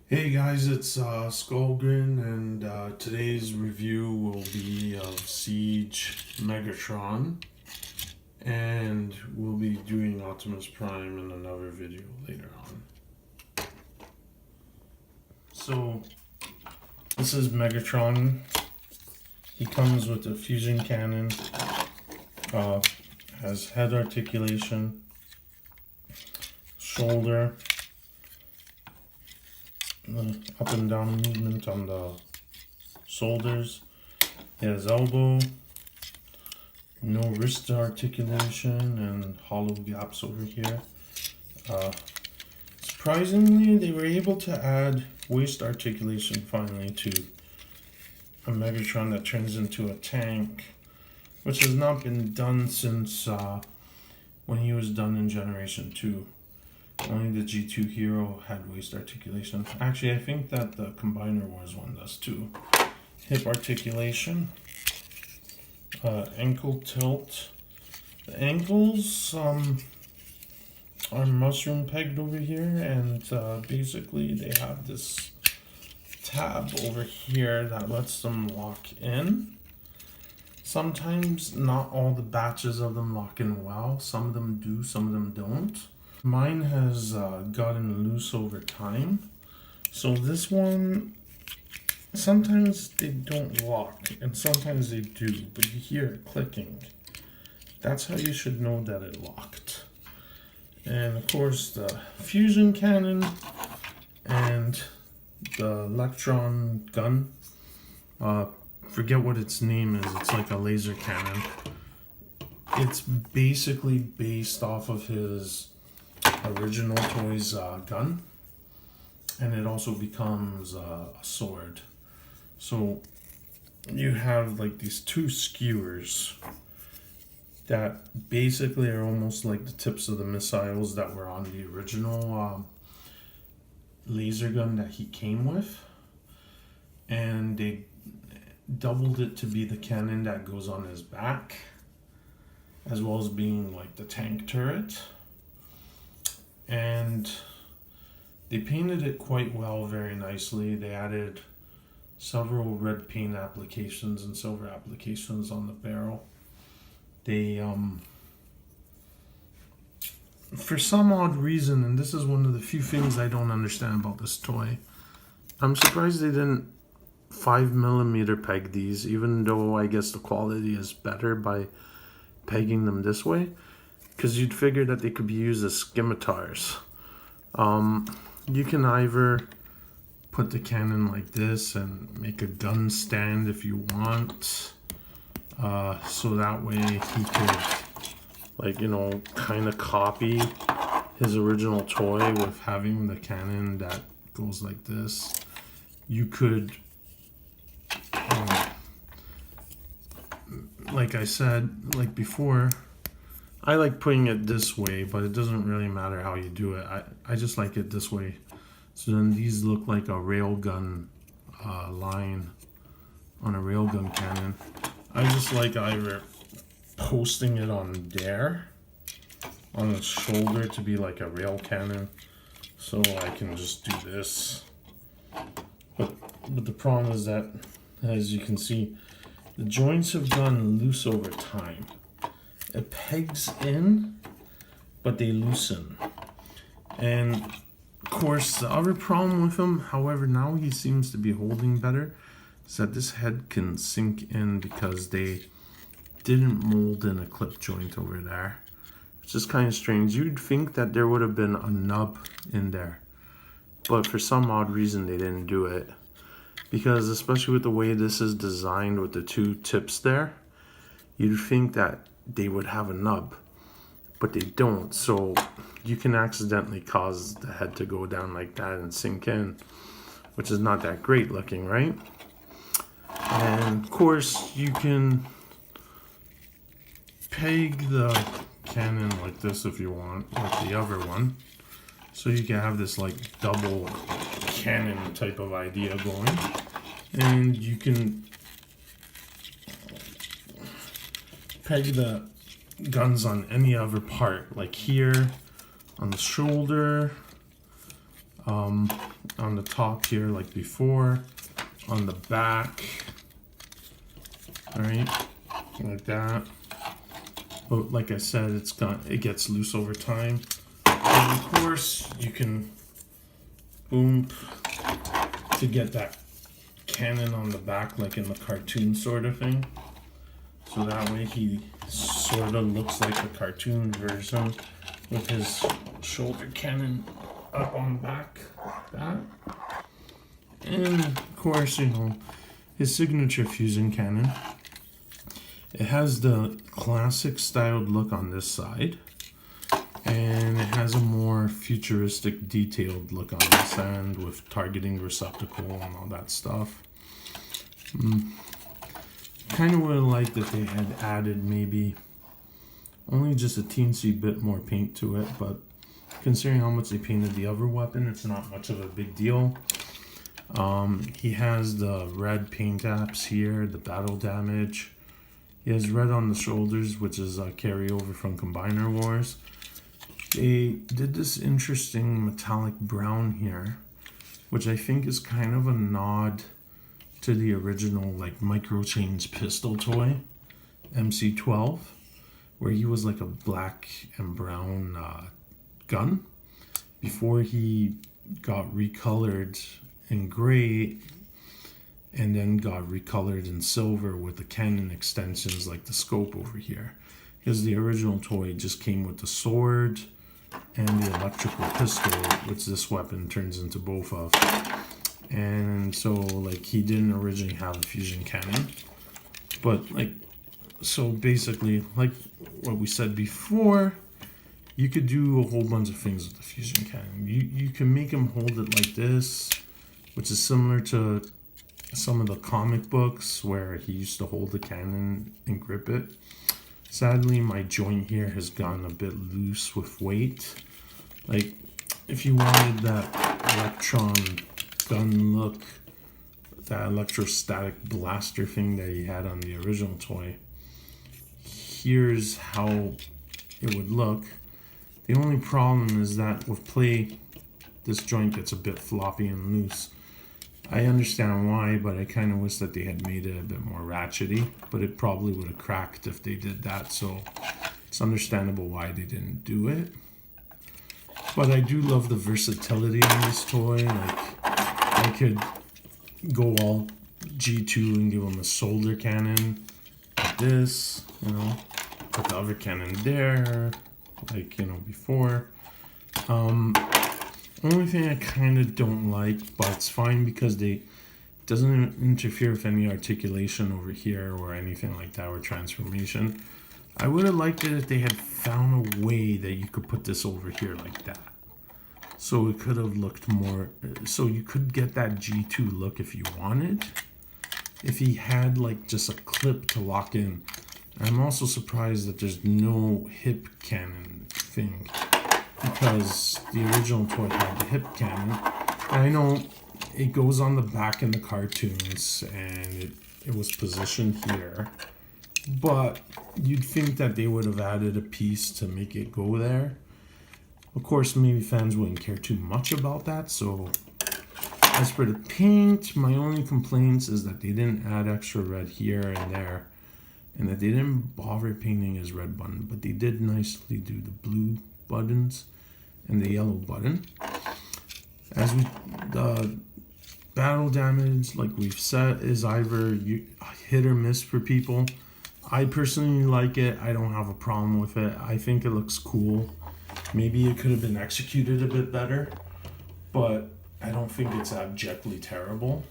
Hey guys, it's Skullgrin, and today's review will be of Siege Megatron, and we'll be doing Optimus Prime in another video later on. So, this is Megatron. He comes with a fusion cannon, has head articulation, shoulder, up and down movement on the shoulders. He has elbow, no wrist articulation, and hollow gaps over here. Surprisingly, they were able to add waist articulation finally to a Megatron that turns into a tank, which has not been done since when he was done in Generation 2. Only the G2 Hero had waist articulation. Actually, I think that the Combiner Wars one does too. Hip articulation. Ankle tilt. The ankles are mushroom pegged over here, and basically they have this tab over here that lets them lock in. Sometimes not all the batches of them lock in well. Some of them do, some of them don't. Mine has gotten loose over time. So this one, sometimes they don't lock and sometimes they do, but you hear it clicking. That's how you should know that it locked. And of course the fusion cannon and the electron gun. Forget what its name is. It's like a laser cannon. It's basically based off of his original toy's gun, and it also becomes a sword. So you have like these two skewers that basically are almost like the tips of the missiles that were on the original laser gun that he came with, and they doubled it to be the cannon that goes on his back, as well as being like the tank turret. And they painted it quite well, very nicely. They added several red paint applications and silver applications on the barrel. They, for some odd reason, and this is one of the few things I don't understand about this toy, I'm surprised they didn't 5mm peg these, even though I guess the quality is better by pegging them this way. Because you'd figure that they could be used as scimitars. You can either put the cannon like this and make a gun stand if you want. So that way he could, like, you know, kind of copy his original toy with having the cannon that goes like this. You could, like I said, like before, I like putting it this way, but it doesn't really matter how you do it. I just like it this way. So then these look like a railgun line on a railgun cannon. I just like either posting it on there, on the shoulder to be like a rail cannon. So I can just do this. But the problem is that, as you can see, the joints have gone loose over time. It pegs in, but they loosen. And of course, the other problem with him, however, now he seems to be holding better, is that this head can sink in because they didn't mold in a clip joint over there. It's just kind of strange. You'd think that there would have been a nub in there, but for some odd reason they didn't do it. Because especially with the way this is designed with the two tips there, you'd think that they would have a nub, but they don't. So you can accidentally cause the head to go down like that and sink in, which is not that great looking, right? And of course you can peg the cannon like this if you want, like the other one. So you can have this like double cannon type of idea going. And you can peg the guns on any other part, like here on the shoulder, on the top here like before, on the back, all right, like that. But like I said, it gets loose over time. And of course, you can boom to get that cannon on the back, like in the cartoon sort of thing. So that way he sort of looks like the cartoon version with his shoulder cannon up on back, like that. And of course, you know, his signature fusion cannon. It has the classic styled look on this side, and it has a more futuristic detailed look on this end with targeting receptacle and all that stuff. Kind of would have liked that they had added maybe only just a teensy bit more paint to it, but considering how much they painted the other weapon, it's not much of a big deal. He has the red paint apps here, the battle damage. He has red on the shoulders, which is a carryover from Combiner Wars. They did this interesting metallic brown here, which I think is kind of a nod to the original like Micro Chains pistol toy, MC-12, where he was like a black and brown gun before he got recolored in gray and then got recolored in silver with the cannon extensions like the scope over here. Because the original toy just came with the sword and the electrical pistol, which this weapon turns into both of. And so like he didn't originally have a fusion cannon. But like, so basically, like what we said before, you could do a whole bunch of things with the fusion cannon. You can make him hold it like this, which is similar to some of the comic books where he used to hold the cannon and grip it. Sadly, my joint here has gotten a bit loose with weight. Like, if you wanted that electron gun look, that electrostatic blaster thing that he had on the original toy, here's how it would look. The only problem is that with play, this joint gets a bit floppy and loose. I understand why, but I kind of wish that they had made it a bit more ratchety, but it probably would have cracked if they did that, so it's understandable why they didn't do it. But I do love the versatility in this toy. Like, I could go all G2 and give him a shoulder cannon like this, you know, put the other cannon there, like, you know, before. Only thing I kind of don't like, but it's fine because it doesn't interfere with any articulation over here or anything like that, or transformation. I would have liked it if they had found a way that you could put this over here like that. So it could have looked more, so you could get that G2 look if you wanted. If he had like just a clip to lock in. I'm also surprised that there's no hip cannon thing, because the original toy had the hip cannon. And I know it goes on the back in the cartoons and it was positioned here, but you'd think that they would have added a piece to make it go there. Of course, maybe fans wouldn't care too much about that. So as for the paint, my only complaints is that they didn't add extra red here and there, and that they didn't bother painting his red button, but they did nicely do the blue buttons and the yellow button. As the battle damage, like we've said, is either hit or miss for people. I personally like it. I don't have a problem with it. I think it looks cool. Maybe it could have been executed a bit better, but I don't think it's abjectly terrible.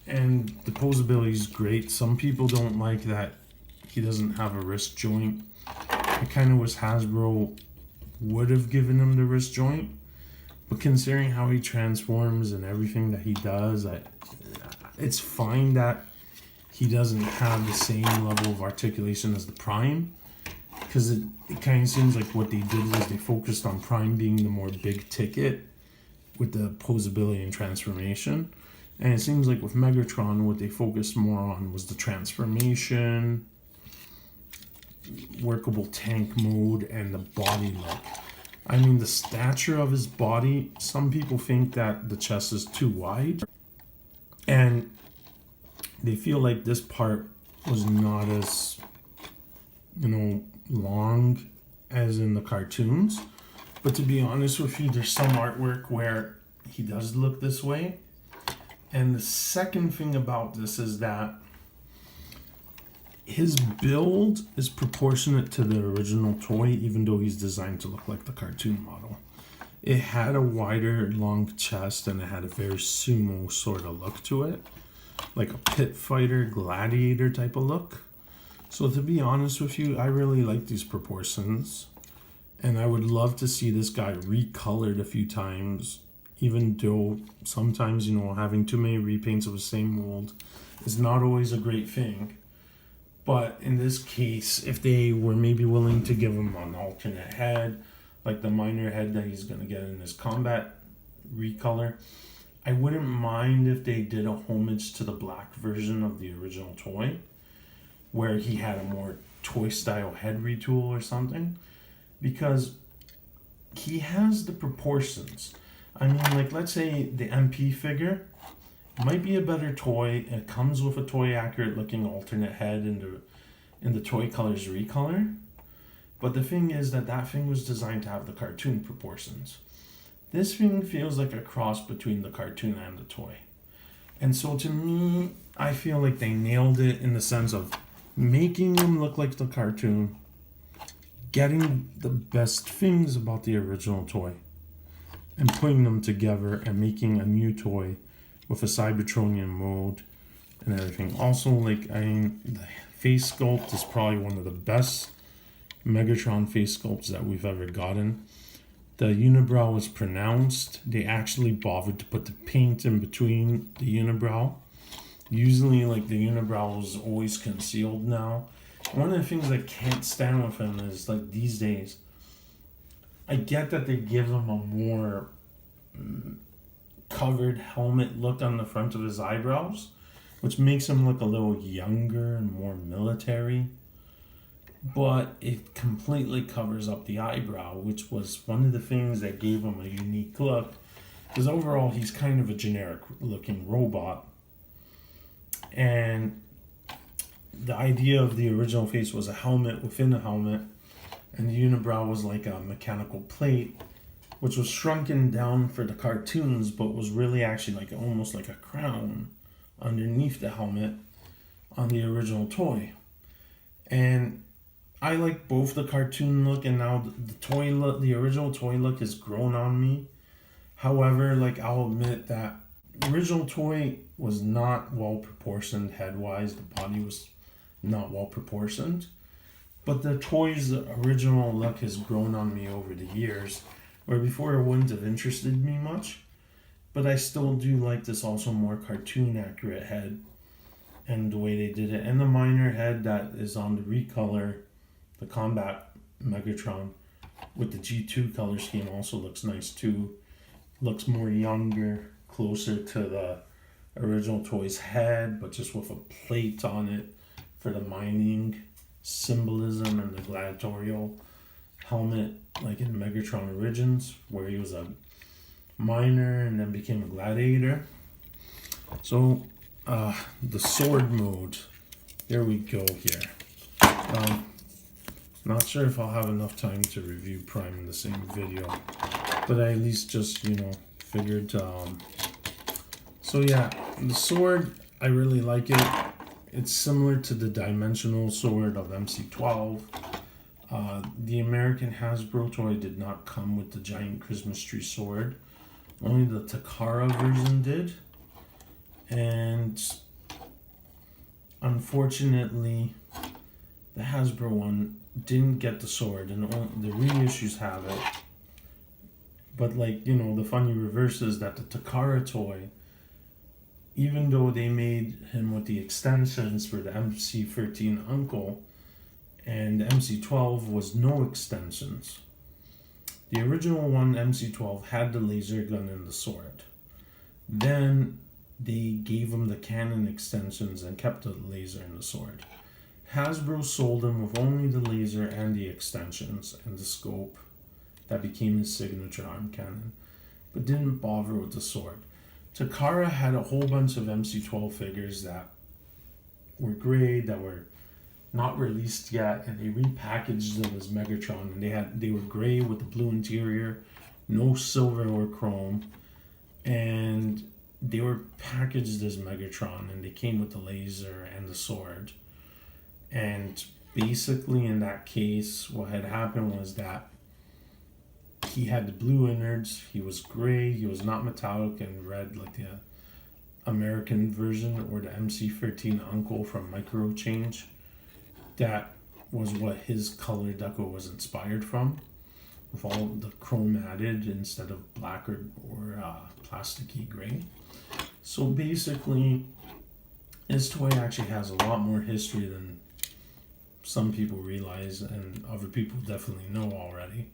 And the posability is great. Some people don't like that he doesn't have a wrist joint. I kind of wish Hasbro would have given him the wrist joint, but considering how he transforms and everything that he does, it's fine that he doesn't have the same level of articulation as the Prime, because it kind of seems like what they did was they focused on Prime being the more big ticket with the posability and transformation, and it seems like with Megatron what they focused more on was the transformation, workable tank mode, and the body look. I mean, the stature of his body, some people think that the chest is too wide. And they feel like this part was not as, long as in the cartoons. But to be honest with you, there's some artwork where he does look this way. And the second thing about this is that his build is proportionate to the original toy, even though he's designed to look like the cartoon model. It had a wider, long chest, and it had a very sumo sort of look to it, like a pit fighter, gladiator type of look. So to be honest with you, I really like these proportions, and I would love to see this guy recolored a few times, even though sometimes, having too many repaints of the same mold is not always a great thing. But in this case, if they were maybe willing to give him an alternate head, like the minor head that he's going to get in his combat recolor, I wouldn't mind if they did a homage to the black version of the original toy, where he had a more toy-style head retool or something, because he has the proportions. I mean, like, let's say the MP figure might be a better toy. It comes with a toy-accurate looking alternate head in the Toy Colors recolor. But the thing is that thing was designed to have the cartoon proportions. This thing feels like a cross between the cartoon and the toy. And so to me, I feel like they nailed it in the sense of making him look like the cartoon, getting the best things about the original toy, and putting them together and making a new toy with a Cybertronian mode and everything. Also, the face sculpt is probably one of the best Megatron face sculpts that we've ever gotten. The unibrow was pronounced. They actually bothered to put the paint in between the unibrow. Usually, the unibrow is always concealed now. One of the things I can't stand with him is, these days, I get that they give him a more covered helmet look on the front of his eyebrows, which makes him look a little younger and more military. But it completely covers up the eyebrow, which was one of the things that gave him a unique look. Because overall, he's kind of a generic looking robot. And the idea of the original face was a helmet within a helmet. And the unibrow was like a mechanical plate, which was shrunken down for the cartoons, but was really actually almost like a crown underneath the helmet on the original toy. And I like both the cartoon look and now the toy look. The original toy look has grown on me. However, I'll admit that the original toy was not well proportioned head-wise. The body was not well proportioned. But the toy's original look has grown on me over the years, where before it wouldn't have interested me much. But I still do like this also more cartoon accurate head and the way they did it. And the minor head that is on the recolor, the combat Megatron with the G2 color scheme also looks nice too. Looks more younger, closer to the original toy's head, but just with a plate on it for the mining symbolism and the gladiatorial helmet, like in Megatron Origins, where he was a miner and then became a gladiator. So, the sword mode. Here we go here. Not sure if I'll have enough time to review Prime in the same video, but I at least just, figured. So yeah, the sword, I really like it. It's similar to the dimensional sword of MC12. The American Hasbro toy did not come with the giant Christmas tree sword. Only the Takara version did. And unfortunately, the Hasbro one didn't get the sword, and the reissues have it. But the funny reverse is that the Takara toy, even though they made him with the extensions for the MC13 Uncle, and the MC12 was no extensions. The original one, MC12, had the laser gun and the sword. Then they gave him the cannon extensions and kept the laser and the sword. Hasbro sold him with only the laser and the extensions and the scope that became his signature arm cannon, but didn't bother with the sword. Takara had a whole bunch of MC-12 figures that were gray, that were not released yet, and they repackaged them as Megatron, and they were gray with the blue interior, no silver or chrome, and they were packaged as Megatron, and they came with the laser and the sword. And basically in that case, what had happened was that he had the blue innards, he was gray, he was not metallic and red like the American version or the MC-13 Uncle from Micro Change. That was what his color deco was inspired from, with all the chrome added instead of black or plasticky gray. So basically, this toy actually has a lot more history than some people realize, and other people definitely know already.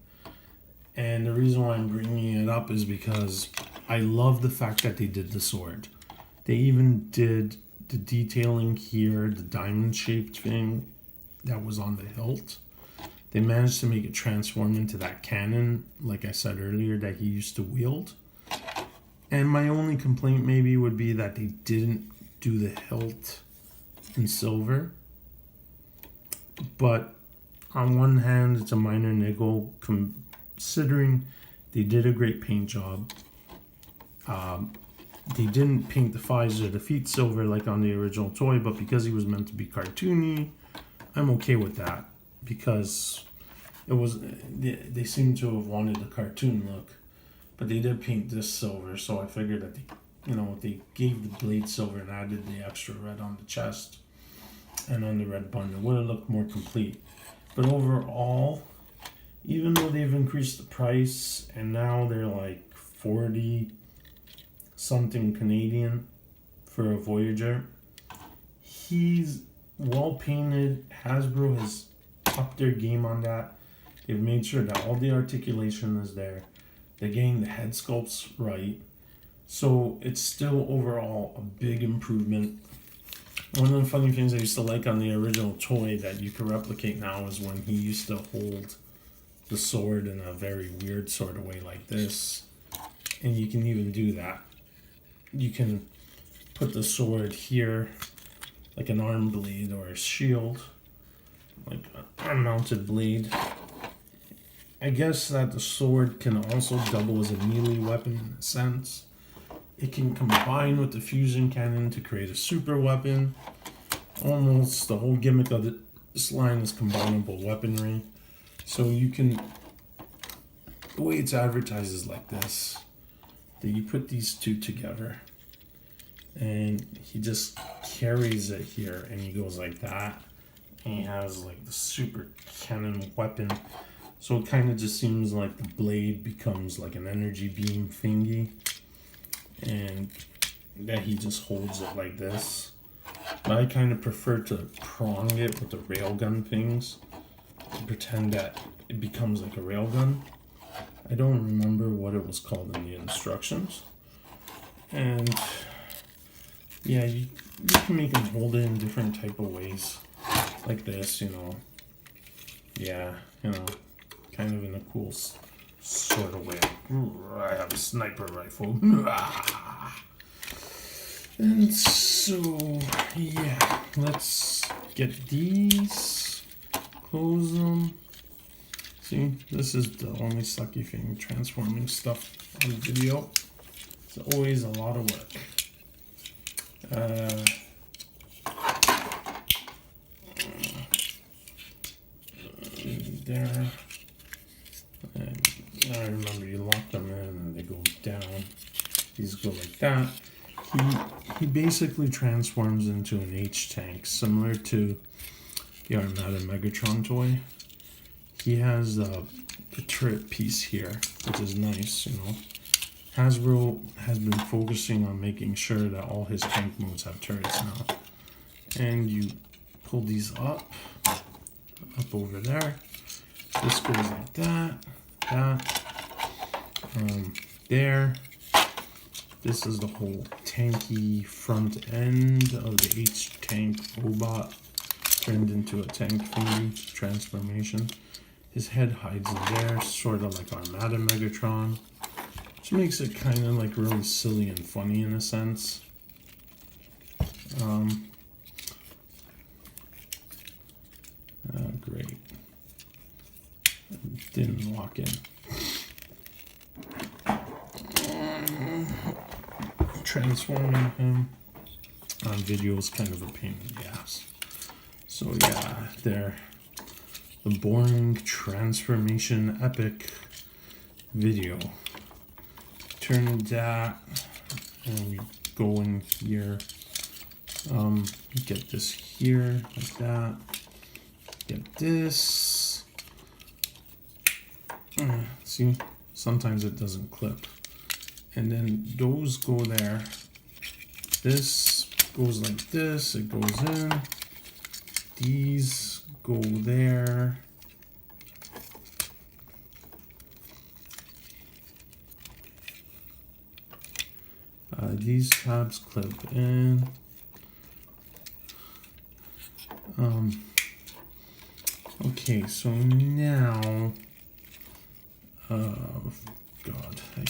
And the reason why I'm bringing it up is because I love the fact that they did the sword. They even did the detailing here, the diamond shaped thing that was on the hilt. They managed to make it transform into that cannon, like I said earlier, that he used to wield. And my only complaint maybe would be that they didn't do the hilt in silver. But on one hand, it's a minor niggle considering they did a great paint job. They didn't paint the thighs or the feet silver like on the original toy, but because he was meant to be cartoony, I'm okay with that, because it was they seem to have wanted the cartoon look, but they did paint this silver, so I figured that they gave the blade silver and added the extra red on the chest and on the red bun, it would have looked more complete. But overall, even though they've increased the price and now they're like 40 something Canadian for a Voyager, he's well painted. Hasbro has upped their game on that. They've made sure that all the articulation is there. They're getting the head sculpts right. So it's still overall a big improvement. One of the funny things I used to like on the original toy that you can replicate now is when he used to hold the sword in a very weird sort of way like this. And you can even do that. You can put the sword here like an arm blade or a shield, like an arm-mounted blade. I guess that the sword can also double as a melee weapon in a sense. It can combine with the fusion cannon to create a super weapon. Almost the whole gimmick of this line is combinable weaponry. So you can, the way it's advertised is like this, that you put these two together and he just carries it here and he goes like that, and he has like the super cannon weapon. So it kind of just seems like the blade becomes like an energy beam thingy, and that he just holds it like this. But I kind of prefer to prong it with the railgun things to pretend that it becomes like a railgun. I don't remember what it was called in the instructions. And yeah, you can make him hold it in different type of ways. Like this, Yeah, kind of in a cool sort of way. Ooh, I have a sniper rifle. And so, yeah, let's get these, close them. See, this is the only sucky thing, transforming stuff on video. It's always a lot of work. There. And I remember you lock them in and they go down. These go like that. He basically transforms into an H-tank, similar to the Armada Megatron toy. He has the turret piece here, which is nice, Hasbro has been focusing on making sure that all his tank modes have turrets now. And you pull these up over there. This goes like that, there. This is the whole tanky front end of the H-tank robot turned into a tank thingy transformation. his head hides in there, sort of like Armada Megatron, which makes it kind of like really silly and funny in a sense. Great. Didn't lock in. Transforming him on video is kind of a pain in the ass. So yeah, there. The boring transformation epic video. Turn that, and we go in here. Get this here like that. Get this. See, sometimes it doesn't clip. And then those go there. This goes like this. It goes in. These go there. These tabs clip in. Okay, so now, God, I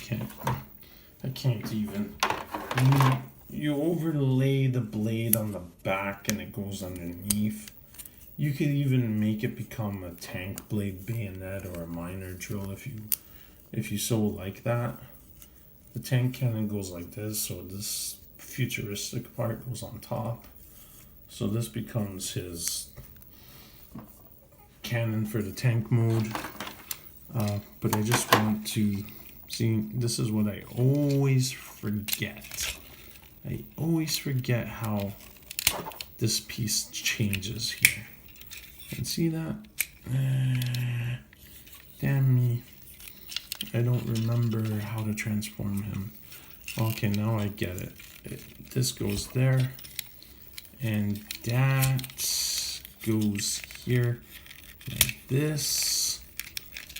can't even. You overlay the blade on the back and it goes underneath. You could even make it become a tank blade bayonet or a miner drill if you so like that. The tank cannon goes like this, so this futuristic part goes on top. So this becomes his cannon for the tank mode. But I just want to see, this is what I always forget. I always forget how this piece changes here. And see that? Damn me. I don't remember how to transform him. Okay, now I get it. This goes there. And that goes here like this.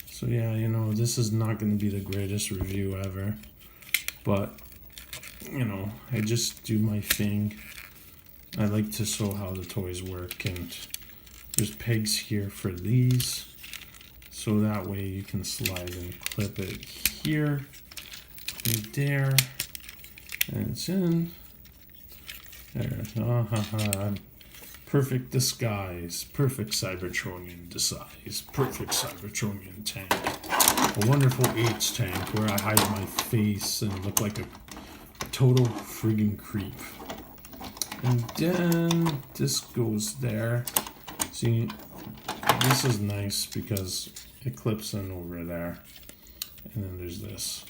So yeah, you know, this is not going to be the greatest review ever. But, you know, I just do my thing. I like to show how the toys work, and there's pegs here for these. So that way you can slide and clip it here, right there, and it's in. There. Perfect disguise, perfect Cybertronian disguise, perfect Cybertronian tank. A wonderful H tank where I hide my face and look like a total friggin' creep. And then this goes there. See, this is nice because it clips in over there. And then there's this.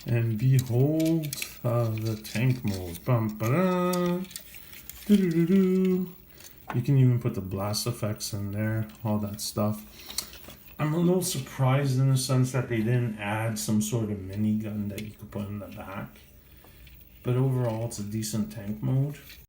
And behold the tank mode. Bum, ba-da. Doo-doo-doo-doo. You can even put the blast effects in there, all that stuff. I'm a little surprised in the sense that they didn't add some sort of minigun that you could put in the back. But overall, it's a decent tank mode.